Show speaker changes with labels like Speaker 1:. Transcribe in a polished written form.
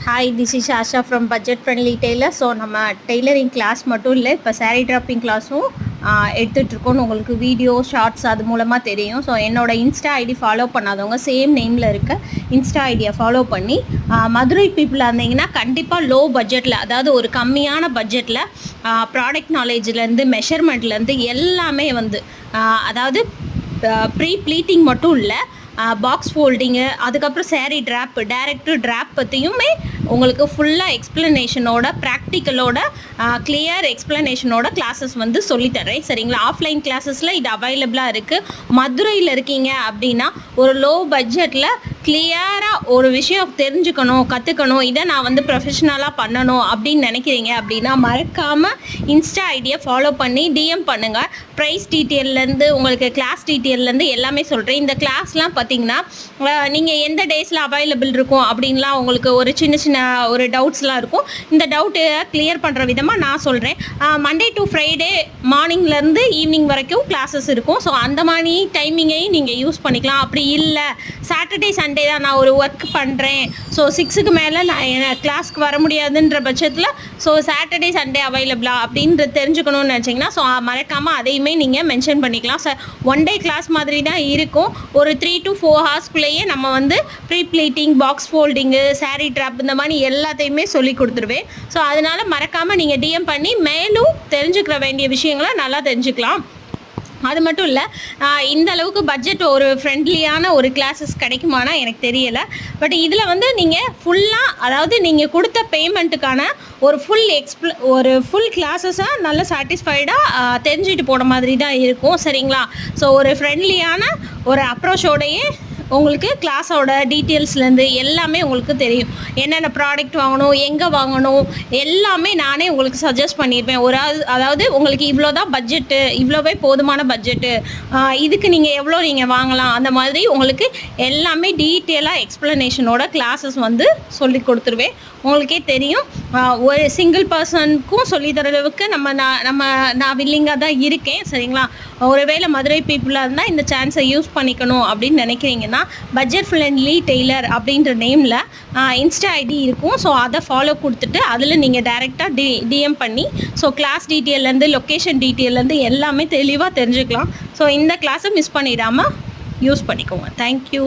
Speaker 1: Hi, this is Asha from budget friendly tailor. So நம்ம tailoring class மட்டும் இல்லை, இப்போ சாரீ ட்ராப்பிங் கிளாஸும் எடுத்துகிட்ருக்கோன்னு உங்களுக்கு வீடியோ ஷார்ட்ஸ் அது மூலமாக தெரியும். ஸோ என்னோடய இன்ஸ்டா ஐடி ஃபாலோ பண்ணாதவங்க சேம் நேமில் இருக்க இன்ஸ்டா ஐடியை ஃபாலோ பண்ணி மதுரை பீப்புளாக இருந்தீங்கன்னா கண்டிப்பாக லோ பட்ஜெட்டில், அதாவது ஒரு கம்மியான பட்ஜெட்டில் ப்ராடக்ட் நாலேஜ்லேருந்து மெஷர்மெண்ட்லேருந்து எல்லாமே வந்து, அதாவது ப்ரீ ப்ளீட்டிங் மட்டும் இல்லை, பாக்ஸ் ஃபோல்டிங்கு, அதுக்கப்புறம் சாரீ ட்ராப்பு, டேரக்ட் ட்ராப் பற்றியுமே உங்களுக்கு ஃபுல்லாக எக்ஸ்ப்ளனேஷனோட, ப்ராக்டிக்கலோட, கிளியர் எக்ஸ்ப்ளனேஷனோட கிளாஸஸ் வந்து சொல்லித்தரேன். சரிங்களா? ஆஃப்லைன் கிளாஸஸில் இது அவைலபிளாக இருக்குது. மதுரையில் இருக்கீங்க அப்படின்னா ஒரு லோ பட்ஜெட்டில் கிளியராக ஒரு விஷயம் தெரிஞ்சுக்கணும், கற்றுக்கணும், இதை நான் வந்து ப்ரொஃபஷ்னலாக பண்ணணும் அப்படின்னு நினைக்கிறீங்க அப்படின்னா மறக்காமல் இன்ஸ்டா ஐடியை ஃபாலோ பண்ணி டிஎம் பண்ணுங்கள். ப்ரைஸ் டீட்டெயிலேருந்து உங்களுக்கு கிளாஸ் டீட்டெயிலேருந்து எல்லாமே சொல்கிறேன். இந்த கிளாஸ்லாம் பார்த்தீங்கன்னா நீங்கள் எந்த டேஸில் அவைலபிள் இருக்கும் அப்படின்லாம் உங்களுக்கு ஒரு சின்ன சின்ன ஒரு டவுட்ஸ்லாம் இருக்கும். இந்த டவுட்டை கிளியர் பண்ணுற விதமாக நான் சொல்கிறேன். மண்டே டு ஃப்ரைடே மார்னிங்லேருந்து ஈவினிங் வரைக்கும் கிளாஸஸ் இருக்கும். ஸோ அந்த மாதிரி டைமிங்கையும் நீங்கள் யூஸ் பண்ணிக்கலாம். அப்படி இல்லை, சாட்டர்டே சண்டே தான் நான் ஒரு ஒர்க் பண்ணுறேன், ஸோ 6க்கு மேலே நான் கிளாஸ்க்கு வர முடியாதுன்ற பட்சத்தில் ஸோ சாட்டர்டே சண்டே அவைலபிளா அப்படின்ற தெரிஞ்சுக்கணும்னு நினச்சிங்கன்னா ஸோ மறக்காமல் அதையுமே நீங்கள் மென்ஷன் பண்ணிக்கலாம். ஸோ ஒன் டே கிளாஸ் மாதிரி தான் இருக்கும். ஒரு 3 to 4 ஹவர்ஸ்க்குள்ளேயே நம்ம வந்து pre pleating, box folding, sari drop இந்த மாதிரி எல்லாத்தையுமே சொல்லி கொடுத்துருவேன். ஸோ அதனால் மறக்காமல் நீங்கள் டிஎம் பண்ணி மேலும் தெரிஞ்சுக்கிற வேண்டிய விஷயங்களை நல்லா தெரிஞ்சுக்கலாம். அது மட்டும் இல்லை, இந்த அளவுக்கு பட்ஜெட் ஒரு ஃப்ரெண்ட்லியான ஒரு கிளாஸஸ் கிடைக்குமானா எனக்கு தெரியலை. பட் இதில் வந்து நீங்கள் ஃபுல்லாக, அதாவது நீங்கள் கொடுத்த பேமெண்ட்டுக்கான ஒரு ஃபுல் கிளாஸஸாக நல்ல சாட்டிஸ்ஃபைடாக தெரிஞ்சுட்டு போன மாதிரி தான் இருக்கும். சரிங்களா? ஸோ ஒரு ஃப்ரெண்ட்லியான ஒரு அப்ரோச்சோடையே உங்களுக்கு கிளாஸோட டீட்டெயில்ஸ்லேருந்து எல்லாமே உங்களுக்கு தெரியும். என்னென்ன ப்ராடக்ட் வாங்கணும், எங்கே வாங்கணும், எல்லாமே நானே உங்களுக்கு சஜஸ்ட் பண்ணியிருப்பேன். அதாவது உங்களுக்கு இவ்வளோ தான் பட்ஜெட்டு, இவ்வளோவே போதுமான பட்ஜெட்டு, இதுக்கு நீங்கள் எவ்வளோ நீங்கள் வாங்கலாம், அந்த மாதிரி உங்களுக்கு எல்லாமே டீட்டெயிலாக எக்ஸ்ப்ளனேஷனோட கிளாஸஸ் வந்து சொல்லி கொடுத்துருவேன். உங்களுக்கே தெரியும், ஒரு சிங்கிள் பர்சனுக்கும் சொல்லித்தர அளவுக்கு நான் வில்லிங்காக தான் இருக்கேன். சரிங்களா? ஒருவேளை மதுரை பீப்புளாக இருந்தால் இந்த சான்ஸை யூஸ் பண்ணிக்கணும் அப்படின்னு நினைக்கிறீங்கன்னா பட்ஜெட் ஃப்ரெண்ட்லி டெய்லர் அப்படின்ற நேமில் இன்ஸ்டா ஐடி இருக்கும். ஸோ அதை ஃபாலோ கொடுத்துட்டு அதில் நீங்கள் டைரெக்டாக டிஎம் பண்ணி ஸோ கிளாஸ் டீட்டெயிலேருந்து, லொக்கேஷன் டீட்டெயிலேருந்து எல்லாமே தெளிவாக தெரிஞ்சுக்கலாம். ஸோ இந்த கிளாஸை மிஸ் பண்ணிடாமல் யூஸ் பண்ணிக்கோங்க. தேங்க்யூ.